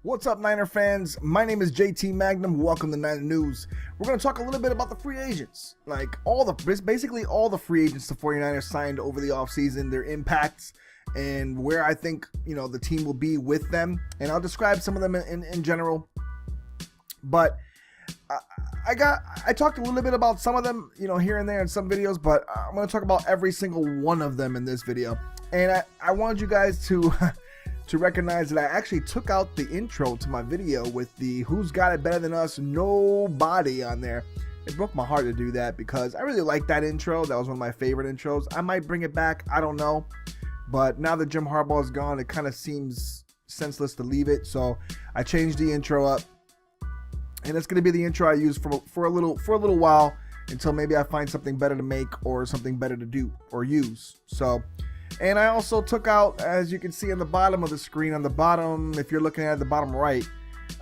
What's up, Niner fans? My name is JT Magnum. Welcome to Niner News. We're going to talk a little bit about the free agents. Basically all the free agents the 49ers signed over the offseason, their impacts, and where I think, the team will be with them. And I'll describe some of them in general. But I talked a little bit about some of them, here and there in some videos, but I'm going to talk about every single one of them in this video. And I wanted you guys to recognize that I actually took out the intro to my video with the Who's Got It Better Than Us Nobody on there. It broke my heart to do that because I really like that intro. That was one of my favorite intros. I might bring it back, I don't know, but now that Jim Harbaugh is gone, it kind of seems senseless to leave it, so I changed the intro up, and it's going to be the intro I use for a little while until maybe I find something better to make or something better to do or use. And I also took out, as you can see on the bottom of the screen, on the bottom, if you're looking at the bottom right,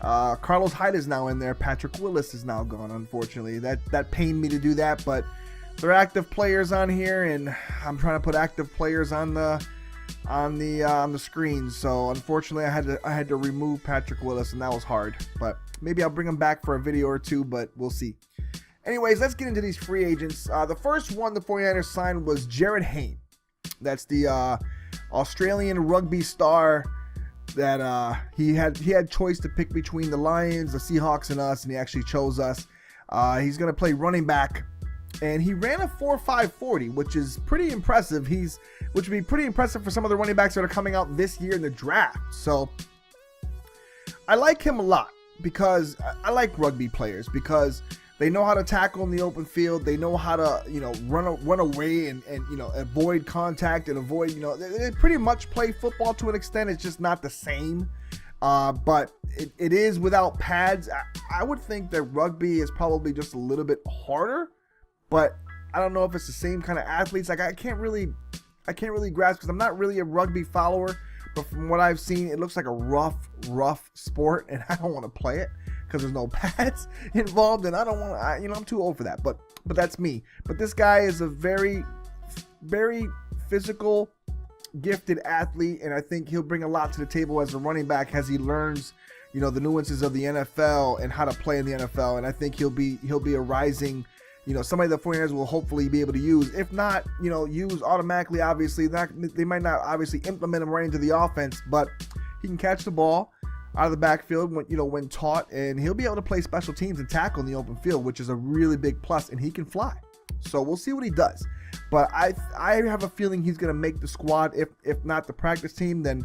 Carlos Hyde is now in there. Patrick Willis is now gone, unfortunately. That pained me to do that, but there are active players on here, and I'm trying to put active players on the screen. So unfortunately, I had to remove Patrick Willis, and that was hard. But maybe I'll bring him back for a video or two, but we'll see. Anyways, let's get into these free agents. The first one the 49ers signed was Jarryd Hayne. That's the Australian rugby star that he had choice to pick between the Lions, the Seahawks, and us, and he actually chose us. He's going to play running back, and he ran a 4.5 40, which is pretty impressive. Which would be pretty impressive for some of the running backs that are coming out this year in the draft. So I like him a lot because I like rugby players because they know how to tackle in the open field. They know how to, run away and avoid contact and avoid, they pretty much play football to an extent. It's just not the same. But it is without pads. I would think that rugby is probably just a little bit harder, but I don't know if it's the same kind of athletes. Like I can't really grasp because I'm not really a rugby follower, but from what I've seen, it looks like a rough sport, and I don't want to play it because there's no pads involved, and I don't want to, I'm too old for that, but that's me. But this guy is a very, very physical, gifted athlete, and I think he'll bring a lot to the table as a running back as he learns, the nuances of the NFL and how to play in the NFL, and I think he'll be a rising, somebody the 49ers will hopefully be able to use. If not, use automatically, obviously. They might not obviously implement him right into the offense, but he can catch the ball out of the backfield when taught, and he'll be able to play special teams and tackle in the open field, which is a really big plus, and he can fly. So we'll see what he does. But I have a feeling he's going to make the squad. If not the practice team, then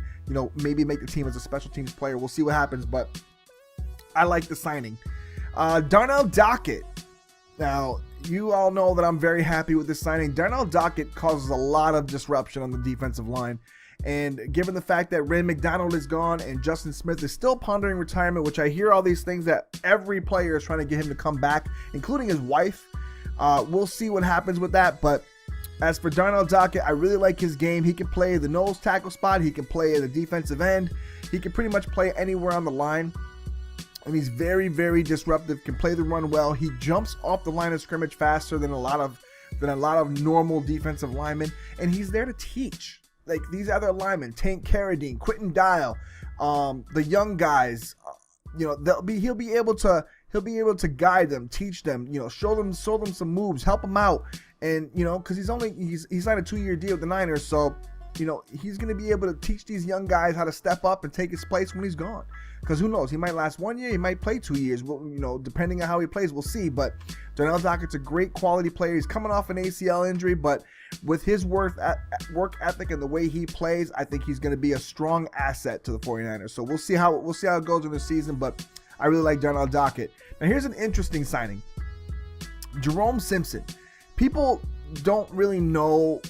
maybe make the team as a special teams player. We'll see what happens, but I like the signing. Darnell Dockett. Now, you all know that I'm very happy with this signing. Darnell Dockett causes a lot of disruption on the defensive line. And given the fact that Ray McDonald is gone and Justin Smith is still pondering retirement, which I hear all these things that every player is trying to get him to come back, including his wife. We'll see what happens with that. But as for Darnell Dockett, I really like his game. He can play the nose tackle spot. He can play at the defensive end. He can pretty much play anywhere on the line. And he's very, very disruptive, can play the run well. He jumps off the line of scrimmage faster than a lot of normal defensive linemen. And he's there to teach. Like these other linemen, Tank Carradine, Quentin Dial, the young guys, he'll be able to guide them, teach them, show them some moves, help them out, and because he's signed a 2-year deal with the Niners, so he's going to be able to teach these young guys how to step up and take his place when he's gone. Because who knows, he might last 1 year, he might play 2 years. Well, depending on how he plays, we'll see. But Darnell Dockett's a great quality player. He's coming off an ACL injury, but with his work ethic and the way he plays, I think he's going to be a strong asset to the 49ers. So we'll see how it goes in the season. But I really like Darnell Dockett. Now here's an interesting signing: Jerome Simpson. People don't really know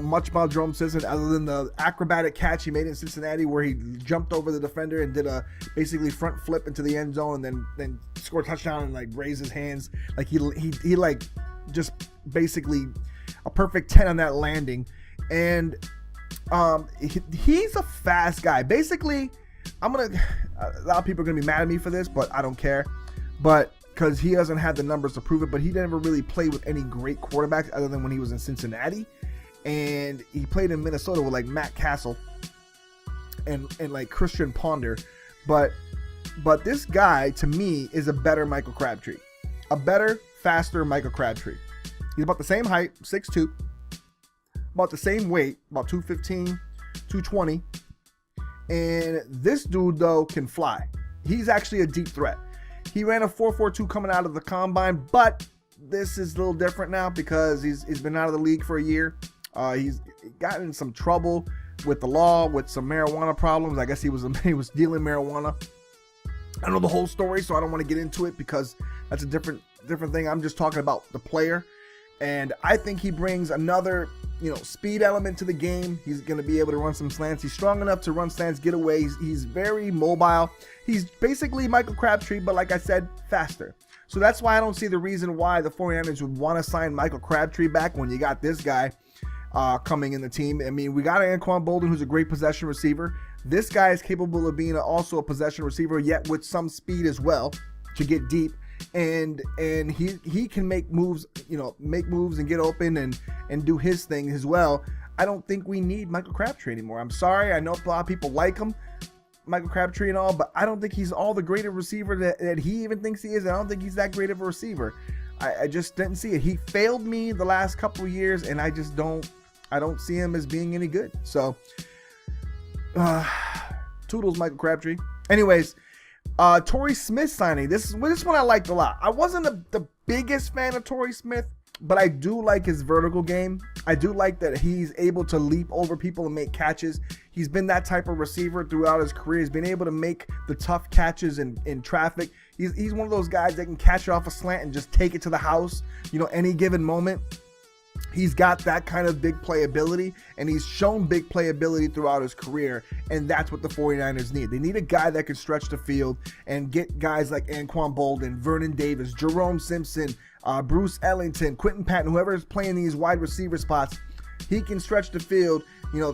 much about Jerome Simpson other than the acrobatic catch he made in Cincinnati where he jumped over the defender and did a basically front flip into the end zone and then scored a touchdown and raised his hands. Like he just basically a perfect 10 on that landing. And he's a fast guy. Basically, a lot of people are going to be mad at me for this, but I don't care. But because he doesn't have the numbers to prove it, but he never really played with any great quarterbacks other than when he was in Cincinnati. And he played in Minnesota with Matt Castle and Christian Ponder. But But this guy, to me, is a better Michael Crabtree. A better, faster Michael Crabtree. He's about the same height, 6'2", about the same weight, about 215, 220. And this dude, though, can fly. He's actually a deep threat. He ran a 4.42 coming out of the combine, but this is a little different now because he's been out of the league for a year. He's gotten in some trouble with the law, with some marijuana problems. I guess he was dealing marijuana. I don't know the whole story, so I don't want to get into it because that's a different thing. I'm just talking about the player, and I think he brings another, speed element to the game. He's going to be able to run some slants. He's strong enough to run slants, get away. He's very mobile. He's basically Michael Crabtree, but like I said, faster. So that's why I don't see the reason why the 49ers would want to sign Michael Crabtree back when you got this guy coming in the team. I mean, we got Anquan Boldin, who's a great possession receiver. This guy is capable of being also a possession receiver, yet with some speed as well to get deep. And he can make moves, and get open and do his thing as well. I don't think we need Michael Crabtree anymore. I'm sorry. I know a lot of people like him, Michael Crabtree and all, but I don't think he's all the great of receiver that he even thinks he is. I don't think he's that great of a receiver. I just didn't see it. He failed me the last couple of years, and I don't see him as being any good. So, toodles, Michael Crabtree. Anyways, Torrey Smith signing. This one I liked a lot. I wasn't the biggest fan of Torrey Smith, but I do like his vertical game. I do like that he's able to leap over people and make catches. He's been that type of receiver throughout his career. He's been able to make the tough catches in traffic. He's one of those guys that can catch it off a slant and just take it to the house, any given moment. He's got that kind of big playability, and he's shown big playability throughout his career, and that's what the 49ers need. They need a guy that can stretch the field and get guys like Anquan Boldin, Vernon Davis, Jerome Simpson, Bruce Ellington, Quentin Patton, whoever is playing these wide receiver spots. He can stretch the field,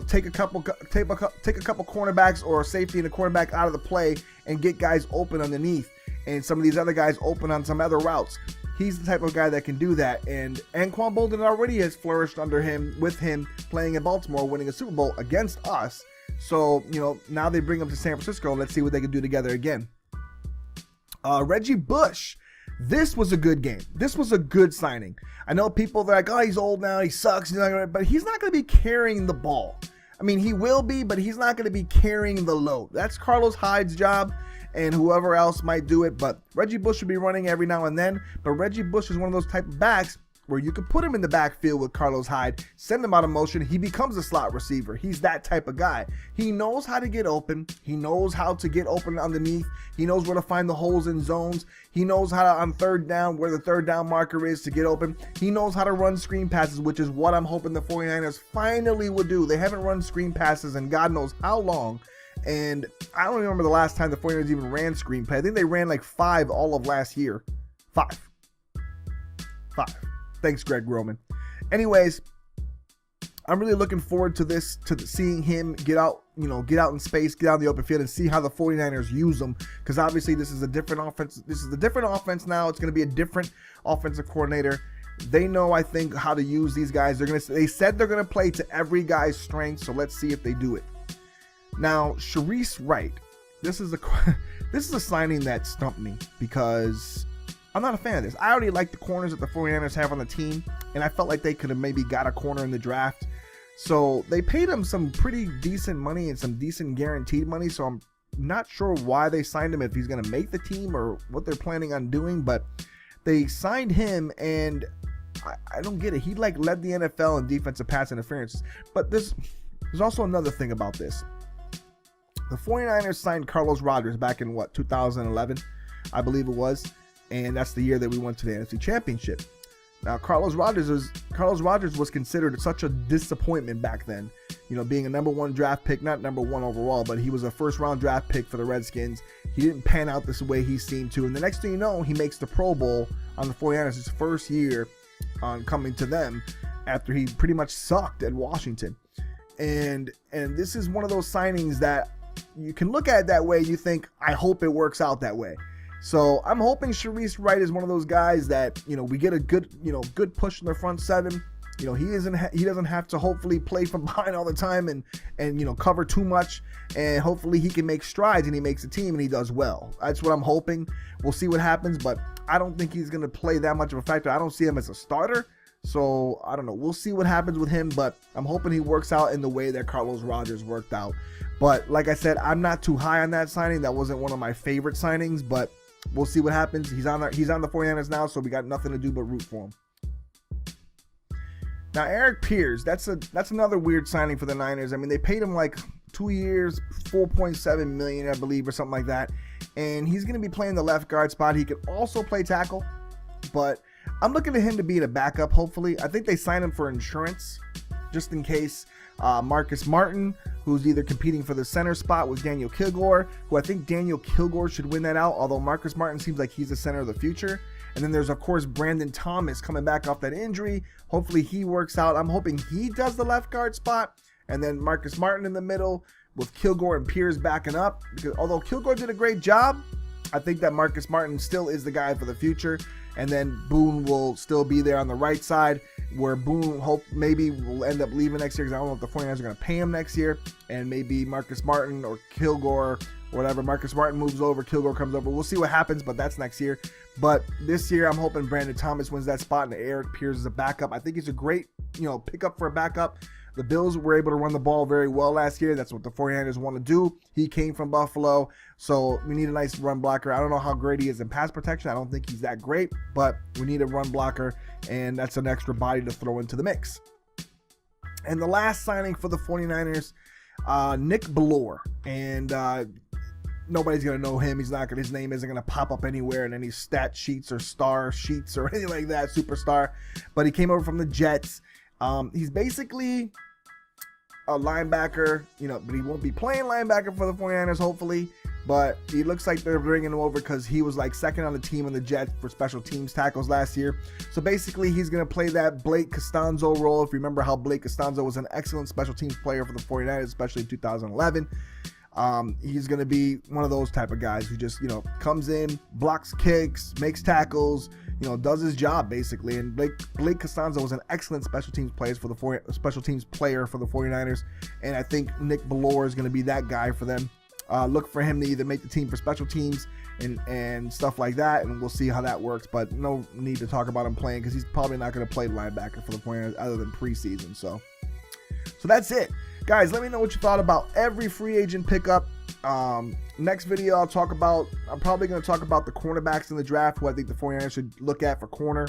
take a couple cornerbacks or a safety and a cornerback out of the play and get guys open underneath, and some of these other guys open on some other routes. He's the type of guy that can do that, and Anquan Boldin already has flourished under him, with him playing in Baltimore, winning a Super Bowl against us. So, now they bring him to San Francisco. Let's see what they can do together again. Reggie Bush. This was a good game. This was a good signing. I know people are like, oh, he's old now, he sucks, but he's not going to be carrying the ball. I mean, he will be, but he's not going to be carrying the load. That's Carlos Hyde's job, and whoever else might do it, but Reggie Bush should be running every now and then. But Reggie Bush is one of those type of backs where you could put him in the backfield with Carlos Hyde, send him out of motion, he becomes a slot receiver. He's that type of guy. He knows how to get open. He knows how to get open underneath. He knows where to find the holes in zones. He knows how to, on third down, where the third down marker is to get open. He knows how to run screen passes, which is what I'm hoping the 49ers finally would do. They haven't run screen passes in God knows how long. And I don't remember the last time the 49ers even ran screen play. I think they ran like 5 all of last year. 5. Thanks, Greg Roman. Anyways, I'm really looking forward to this, seeing him get out in space, get out in the open field, and see how the 49ers use him. Because obviously this is a different offense. This is a different offense now. It's going to be a different offensive coordinator. They know, I think, how to use these guys. They said they're going to play to every guy's strength. So let's see if they do it. Now, Charisse Wright. This is a signing that stumped me because I'm not a fan of this. I already like the corners that the 49ers have on the team, and I felt like they could have maybe got a corner in the draft. So they paid him some pretty decent money and some decent guaranteed money. So I'm not sure why they signed him, if he's going to make the team or what they're planning on doing. But they signed him, and I don't get it. He led the NFL in defensive pass interference. But there's also another thing about this. The 49ers signed Carlos Rogers back in 2011, I believe it was. And that's the year that we went to the NFC Championship. Now, Carlos Rogers was considered such a disappointment back then. Being a number 1 draft pick, not number 1 overall, but he was a first-round draft pick for the Redskins. He didn't pan out this way he seemed to. And the next thing you know, he makes the Pro Bowl on the 49ers his first year on coming to them after he pretty much sucked at Washington. And this is one of those signings that you can look at it that way. You think, I hope it works out that way. So I'm hoping Charisse Wright is one of those guys that, we get a good push in the front 7. You know, he doesn't have to hopefully play from behind all the time and you know, cover too much, and hopefully he can make strides and he makes a team and he does well. That's what I'm hoping. We'll see what happens, but I don't think he's going to play that much of a factor. I don't see him as a starter. So I don't know. We'll see what happens with him, but I'm hoping he works out in the way that Carlos Rogers worked out. But like I said, I'm not too high on that signing. That wasn't one of my favorite signings, but we'll see what happens. He's on the 49ers now, so we got nothing to do but root for him. Now, Eric Pears, that's another weird signing for the Niners. I mean, they paid him like 2 years, $4.7 million, I believe, or something like that. And he's going to be playing the left guard spot. He could also play tackle, but I'm looking at him to be a backup, hopefully. I think they signed him for insurance, just in case. Marcus Martin, who's either competing for the center spot with Daniel Kilgore, who I think Daniel Kilgore should win that out, although Marcus Martin seems like he's the center of the future. And then there's, of course, Brandon Thomas coming back off that injury. Hopefully he works out. I'm hoping he does the left guard spot. And then Marcus Martin in the middle with Kilgore and Pears backing up. Because although Kilgore did a great job, I think that Marcus Martin still is the guy for the future. And then Boone will still be there on the right side, where Boone maybe will end up leaving next year, because I don't know if the 49ers are going to pay him next year. And maybe Marcus Martin or Kilgore, whatever, Marcus Martin moves over, Kilgore comes over. We'll see what happens, but that's next year. But this year, I'm hoping Brandon Thomas wins that spot and Eric Pears is a backup. I think he's a great, pickup for a backup. The Bills were able to run the ball very well last year. That's what the 49ers want to do. He came from Buffalo, so we need a nice run blocker. I don't know how great he is in pass protection. I don't think he's that great, but we need a run blocker, and that's an extra body to throw into the mix. And the last signing for the 49ers, Nick Bellore. And nobody's going to know him. His name isn't going to pop up anywhere in any stat sheets or star sheets or anything like that, superstar. But he came over from the Jets. He's basically a linebacker, but he won't be playing linebacker for the 49ers, hopefully. But he looks like they're bringing him over because he was like second on the team in the Jets for special teams tackles last year. So basically, he's going to play that Blake Costanzo role. If you remember how Blake Costanzo was an excellent special teams player for the 49ers, especially in 2011. He's going to be one of those type of guys who just, comes in, blocks kicks, makes tackles, does his job basically. And Blake Costanzo was an excellent special teams player for the 49ers. And I think Nick Bellore is going to be that guy for them. Look for him to either make the team for special teams and stuff like that. And we'll see how that works. But no need to talk about him playing because he's probably not going to play linebacker for the 49ers other than preseason. So that's it. Guys, let me know what you thought about every free agent pickup. Next video, I'm probably going to talk about the cornerbacks in the draft, who I think the 49ers should look at for corner.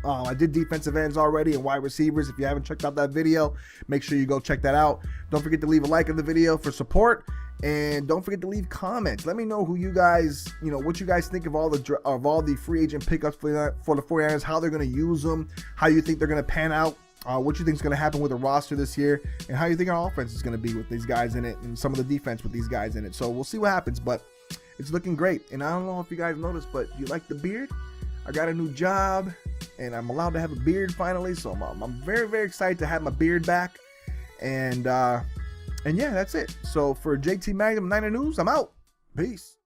I did defensive ends already and wide receivers. If you haven't checked out that video, make sure you go check that out. Don't forget to leave a like on the video for support. And don't forget to leave comments. Let me know who you guys, what you guys think of all the free agent pickups for the 49ers, how they're going to use them, how you think they're going to pan out. What you think is going to happen with the roster this year, and how you think our offense is going to be with these guys in it, and some of the defense with these guys in it. So we'll see what happens, but it's looking great. And I don't know if you guys noticed, but you like the beard? I got a new job, and I'm allowed to have a beard finally. So I'm very, very excited to have my beard back. And yeah, that's it. So for JT Magnum Niner News, I'm out. Peace.